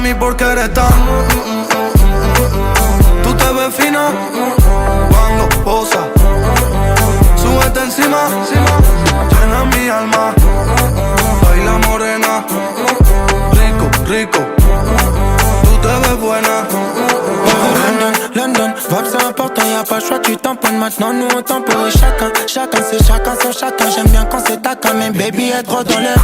mami, porque eres tan. Tú te ves fina cuando posa. Súbete encima, llena mi alma. Baila morena, rico, rico. Tú te ves buena. London, vibe c'est important, y'a pas le choix, tu tamponnes. Maintenant nous on temporise chacun c'est chacun sur chacun. J'aime bien quand c'est taquin, mais baby est droit dans l'air.